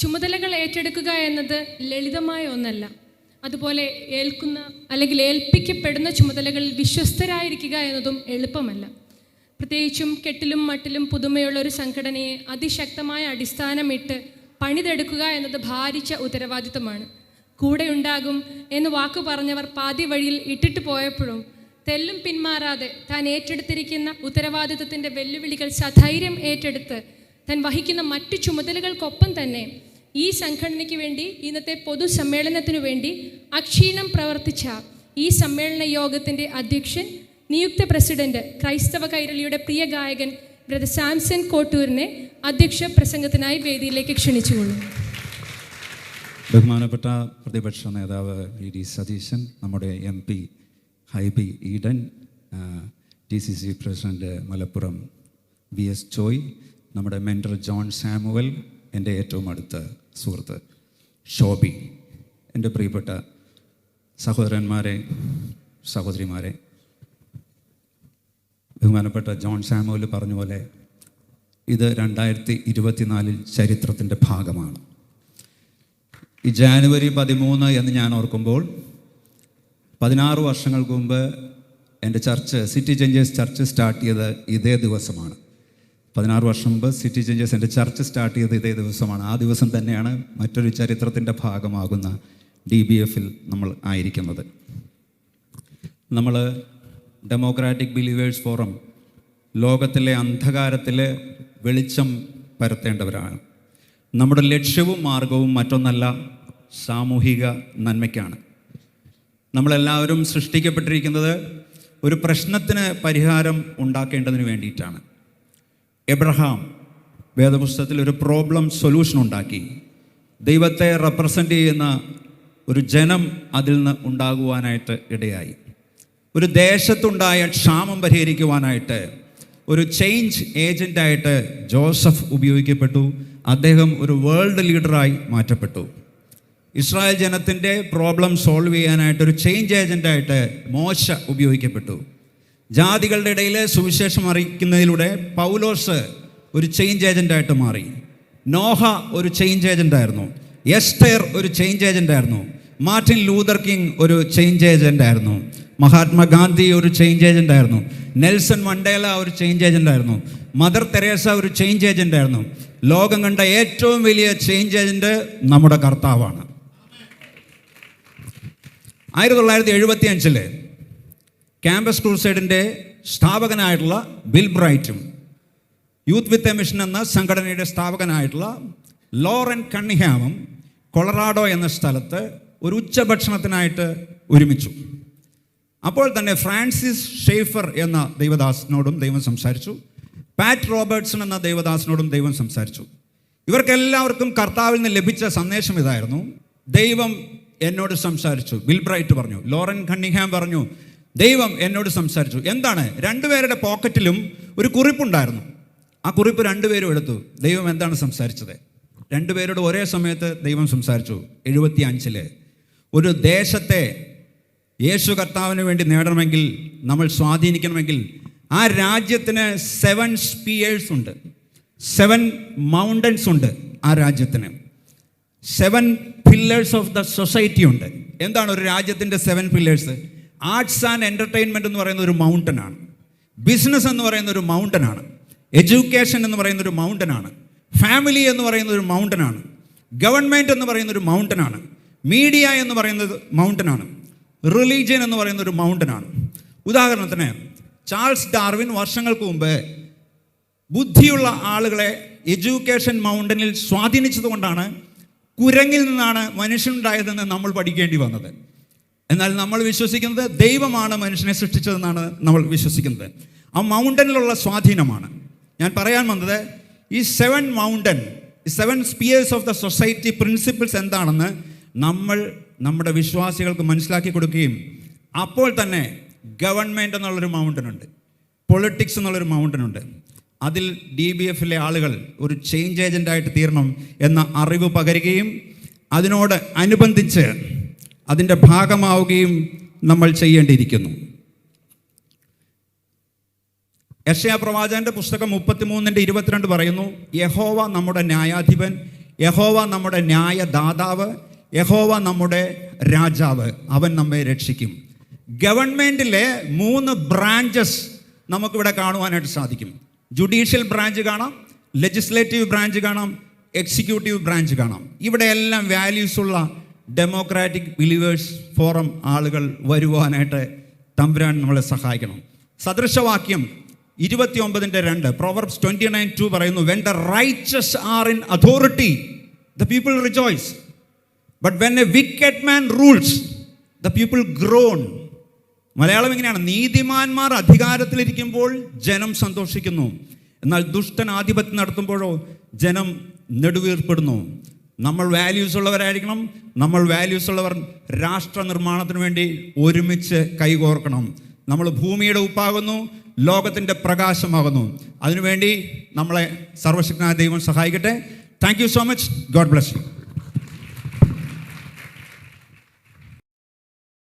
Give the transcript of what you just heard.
ചുമതലകൾ ഏറ്റെടുക്കുക എന്നത് ലളിതമായ ഒന്നല്ല. അതുപോലെ ഏൽപ്പിക്കപ്പെടുന്ന ചുമതലകളിൽ വിശ്വസ്തരായിരിക്കുക എന്നതും എളുപ്പമല്ല. പ്രത്യേകിച്ചും കെട്ടിലും മട്ടിലും പുതുമയുള്ള ഒരു സംഘടനയെ അതിശക്തമായ അടിസ്ഥാനമിട്ട് പണിതെടുക്കുക എന്നത് ഭാരിച്ച ഉത്തരവാദിത്തമാണ്. കൂടെ ഉണ്ടാകും എന്ന് വാക്കു പറഞ്ഞവർ പാതി വഴിയിൽ ഇട്ടിട്ട് പോയപ്പോഴും തെല്ലും പിന്മാറാതെ താൻ ഏറ്റെടുത്തിരിക്കുന്ന ഉത്തരവാദിത്തത്തിൻ്റെ വെല്ലുവിളികൾ സധൈര്യം ഏറ്റെടുത്ത് താൻ വഹിക്കുന്ന മറ്റു ചുമതലകൾക്കൊപ്പം തന്നെ ഈ സംഘടനയ്ക്ക് വേണ്ടി, ഇന്നത്തെ പൊതുസമ്മേളനത്തിനു വേണ്ടി അക്ഷീണം പ്രവർത്തിച്ച ഈ സമ്മേളന യോഗത്തിൻ്റെ അധ്യക്ഷൻ, നിയുക്ത പ്രസിഡന്റ്, ക്രൈസ്തവ കൈരളിയുടെ പ്രിയ ഗായകൻ ബ്രദർ സാംസൺ കോട്ടൂരിനെ അധ്യക്ഷ പ്രസംഗത്തിനായി വേദിയിലേക്ക് ക്ഷണിച്ചുകൊള്ളും. ബഹുമാനപ്പെട്ട പ്രതിപക്ഷ നേതാവ് വി ഡി സതീശൻ, നമ്മുടെ MP Hibi Eden, DCC president Malappuram VS Joy, നമ്മുടെ മെൻറ്റർ ജോൺ സാമുവൽ, എൻ്റെ ഏറ്റവും അടുത്ത സുഹൃത്ത് ഷോബി, എൻ്റെ പ്രിയപ്പെട്ട സഹോദരന്മാരെ, സഹോദരിമാരെ, ബഹുമാനപ്പെട്ട ജോൺ സാമുവൽ പറഞ്ഞ പോലെ ഇത് 2024 ചരിത്രത്തിൻ്റെ ഭാഗമാണ്. ഈ ജാനുവരി 13 എന്ന് ഞാൻ ഓർക്കുമ്പോൾ 16 വർഷങ്ങൾക്ക് മുമ്പ് എൻ്റെ church, city changers church start ചെയ്തത് ഇതേ ദിവസമാണ്. 16 വർഷം മുമ്പ് സിറ്റി ചേഞ്ചേഴ്സ് എൻ്റെ ചർച്ച് സ്റ്റാർട്ട് ചെയ്തത് ഇതേ ദിവസമാണ്. ആ ദിവസം തന്നെയാണ് മറ്റൊരു ചരിത്രത്തിൻ്റെ ഭാഗമാകുന്ന DBFൽ നമ്മൾ ആയിരിക്കുന്നത്. നമ്മൾ ഡെമോക്രാറ്റിക് ബിലീവേഴ്സ് ഫോറം ലോകത്തിലെ അന്ധകാരത്തിലെ വെളിച്ചം പരത്തേണ്ടവരാണ്. നമ്മുടെ ലക്ഷ്യവും മാർഗവും മറ്റൊന്നല്ല, സാമൂഹിക നന്മയ്ക്കാണ്. നമ്മളെല്ലാവരും സൃഷ്ടിക്കപ്പെട്ടിരിക്കുന്നത് ഒരു പ്രശ്നത്തിന് പരിഹാരം ഉണ്ടാക്കേണ്ടതിന് വേണ്ടിയിട്ടാണ്. എബ്രഹാം വേദപുസ്തകത്തിൽ ഒരു പ്രോബ്ലം സൊല്യൂഷൻ ഉണ്ടാക്കി. ദൈവത്തെ റെപ്രസെൻ്റ് ചെയ്യുന്ന ഒരു ജനം അതിൽ നിന്ന് ഉണ്ടാകുവാനായിട്ട് ഇടയായി. ഒരു ദേശത്തുണ്ടായ ക്ഷാമം പരിഹരിക്കുവാനായിട്ട് ഒരു ചേഞ്ച് ഏജൻ്റായിട്ട് ജോസഫ് ഉപയോഗിക്കപ്പെട്ടു. അദ്ദേഹം ഒരു വേൾഡ് ലീഡറായി മാറ്റപ്പെട്ടു. ഇസ്രായേൽ ജനത്തിൻ്റെ പ്രോബ്ലം സോൾവ് ചെയ്യാനായിട്ട് ഒരു ചേഞ്ച് ഏജൻ്റായിട്ട് മോശ ഉപയോഗിക്കപ്പെട്ടു. ജാതികളുടെ ഇടയിൽ സുവിശേഷം അറിയിക്കുന്നതിലൂടെ പൗലോസ് ഒരു ചേഞ്ച് ഏജൻ്റായിട്ട് മാറി. നോഹ ഒരു ചേഞ്ച് ഏജൻ്റായിരുന്നു. എസ്തേർ ഒരു ചേഞ്ച് ഏജൻ്റായിരുന്നു. മാർട്ടിൻ ലൂതർ കിങ് ഒരു ചേഞ്ച് ഏജൻ്റായിരുന്നു. മഹാത്മാഗാന്ധി ഒരു ചേഞ്ച് ഏജൻ്റായിരുന്നു. നെൽസൺ മണ്ടേല ഒരു ചേഞ്ച് ഏജൻ്റായിരുന്നു. മദർ തെരേസ ഒരു ചേഞ്ച് ഏജൻ്റായിരുന്നു. ലോകം കണ്ട ഏറ്റവും വലിയ ചേഞ്ച് ഏജൻ്റ് നമ്മുടെ കർത്താവാണ്. 1975 ക്യാമ്പസ് ക്രൂസൈഡിൻ്റെ സ്ഥാപകനായിട്ടുള്ള ബിൽ ബ്രൈറ്റും യൂത്ത് വിത്ത് എ മിഷൻ എന്ന സംഘടനയുടെ സ്ഥാപകനായിട്ടുള്ള ലോറൻ കണ്ണിഹാമും കൊളറാഡോ എന്ന സ്ഥലത്ത് ഒരു ഉച്ചഭക്ഷണത്തിനായിട്ട് ഒരുമിച്ചു. അപ്പോൾ തന്നെ ഫ്രാൻസിസ് ഷേഫർ എന്ന ദൈവദാസനോടും ദൈവം സംസാരിച്ചു. പാറ്റ് റോബർട്ട്സൺ എന്ന ദൈവദാസനോടും ദൈവം സംസാരിച്ചു. ഇവർക്കെല്ലാവർക്കും കർത്താവിൽ നിന്ന് ലഭിച്ച സന്ദേശം ഇതായിരുന്നു: ദൈവം എന്നോട് സംസാരിച്ചു. ബിൽ ബ്രൈറ്റ് പറഞ്ഞു, ലോറൻ കണ്ണിഹാം പറഞ്ഞു, ദൈവം എന്നോട് സംസാരിച്ചു. എന്താണ്? രണ്ടുപേരുടെ പോക്കറ്റിലും ഒരു കുറിപ്പുണ്ടായിരുന്നു. ആ കുറിപ്പ് രണ്ടുപേരും എടുത്തു. ദൈവം എന്താണ് സംസാരിച്ചത്? രണ്ടുപേരോട് ഒരേ സമയത്ത് ദൈവം സംസാരിച്ചു. 75 ഒരു ദേശത്തെ യേശു കർത്താവിന് വേണ്ടി നേടണമെങ്കിൽ, നമ്മൾ സ്വാധീനിക്കണമെങ്കിൽ, ആ രാജ്യത്തിന് 7 സ്പിയേഴ്സ് ഉണ്ട്, 7 മൗണ്ടൻസ് ഉണ്ട്. ആ രാജ്യത്തിന് 7 പില്ലേഴ്സ് ഓഫ് ദ സൊസൈറ്റി ഉണ്ട്. എന്താണ് ഒരു രാജ്യത്തിൻ്റെ 7 പില്ലേഴ്സ്? ആർട്സ് ആൻഡ് എൻ്റർടൈൻമെൻറ്റ് എന്ന് പറയുന്ന ഒരു മൗണ്ടനാണ്. ബിസിനസ് എന്ന് പറയുന്ന ഒരു മൗണ്ടനാണ്. എഡ്യൂക്കേഷൻ എന്ന് പറയുന്ന ഒരു മൗണ്ടനാണ്. ഫാമിലി എന്ന് പറയുന്ന ഒരു മൗണ്ടനാണ്. ഗവൺമെൻറ് എന്ന് പറയുന്ന ഒരു മൗണ്ടനാണ്. മീഡിയ എന്ന് പറയുന്നത് മൗണ്ടനാണ്. റിലീജിയൻ എന്ന് പറയുന്ന ഒരു മൗണ്ടനാണ്. ഉദാഹരണത്തിന് ചാൾസ് ഡാർവിൻ വർഷങ്ങൾക്ക് മുമ്പ് ബുദ്ധിയുള്ള ആളുകളെ എഡ്യൂക്കേഷൻ മൗണ്ടനിൽ സ്വാധീനിച്ചതുകൊണ്ടാണ് കുരങ്ങിൽ നിന്നാണ് മനുഷ്യനുണ്ടായതെന്ന് നമ്മൾ പഠിക്കേണ്ടി വന്നത്. എന്നാൽ നമ്മൾ വിശ്വസിക്കുന്നത് ദൈവമാണ് മനുഷ്യനെ സൃഷ്ടിച്ചതെന്നാണ് നമ്മൾ വിശ്വസിക്കുന്നത്. ആ മൗണ്ടനിലുള്ള സ്വാധീനമാണ് ഞാൻ പറയാൻ വന്നത്. ഈ 7 mountain, 7 spheres of the society principles എന്താണെന്ന് നമ്മൾ നമ്മുടെ വിശ്വാസികൾക്ക് മനസ്സിലാക്കി കൊടുക്കുകയും, അപ്പോൾ തന്നെ ഗവൺമെൻറ് എന്നുള്ളൊരു മൗണ്ടനുണ്ട്, പൊളിറ്റിക്സ് എന്നുള്ളൊരു മൗണ്ടനുണ്ട്. അതിൽ DBFലെ ആളുകൾ ഒരു ചേഞ്ച് ഏജൻ്റായിട്ട് തീരണം എന്ന അറിവ് പകരുകയും അതിനോട് അനുബന്ധിച്ച് അതിൻ്റെ ഭാഗമാവുകയും നമ്മൾ ചെയ്യേണ്ടിയിരിക്കുന്നു. യെശയ്യാ പ്രവാചകന്റെ പുസ്തകം 33:22 പറയുന്നു, യഹോവ നമ്മുടെ ന്യായാധിപൻ, യഹോവ നമ്മുടെ ന്യായദാതാവ്, യഹോവ നമ്മുടെ രാജാവ്, അവൻ നമ്മെ രക്ഷിക്കും. ഗവൺമെൻറ്റിലെ 3 ബ്രാഞ്ചസ് നമുക്കിവിടെ കാണുവാനായിട്ട് സാധിക്കും. ജുഡീഷ്യൽ ബ്രാഞ്ച് കാണാം, ലെജിസ്ലേറ്റീവ് ബ്രാഞ്ച് കാണാം, എക്സിക്യൂട്ടീവ് ബ്രാഞ്ച് കാണാം. ഇവിടെ എല്ലാം വാല്യൂസുള്ള ഡെമോക്രാറ്റിക് ബിലീവേഴ്സ് ഫോറം ആളുകൾ വരുവാനായിട്ട് തമ്പുരാൻ നമ്മളെ സഹായിക്കണം. സദൃശവാക്യം 29:2 Proverbs 29:2 പറയുന്നു, when the righteous are in authority the people rejoice, but when a wicked man rules the people groan. Malayalam ഇങ്ങനെയാണ്, നീതിമാന്മാർ അധികാരത്തിലിരിക്കുമ്പോൾ ജനം സന്തോഷിക്കുന്നു, എന്നാൽ ദുഷ്ടൻ ആധിപത്യം നടത്തുമ്പോഴോ ജനം നെടുവീർപ്പെടുന്നു. നമ്മൾ വാല്യൂസ് ഉള്ളവരായിരിക്കണം. നമ്മൾ വാല്യൂസ് ഉള്ളവർ രാഷ്ട്ര നിർമ്മാണത്തിന് വേണ്ടി ഒരുമിച്ച് കൈകോർക്കണം. നമ്മൾ ഭൂമിയുടെ ഉപ്പാകുന്നു, ലോകത്തിൻ്റെ പ്രകാശമാകുന്നു. അതിനുവേണ്ടി നമ്മളെ സർവശക്തനായ ദൈവം സഹായിക്കട്ടെ. Thank you so much. God bless you.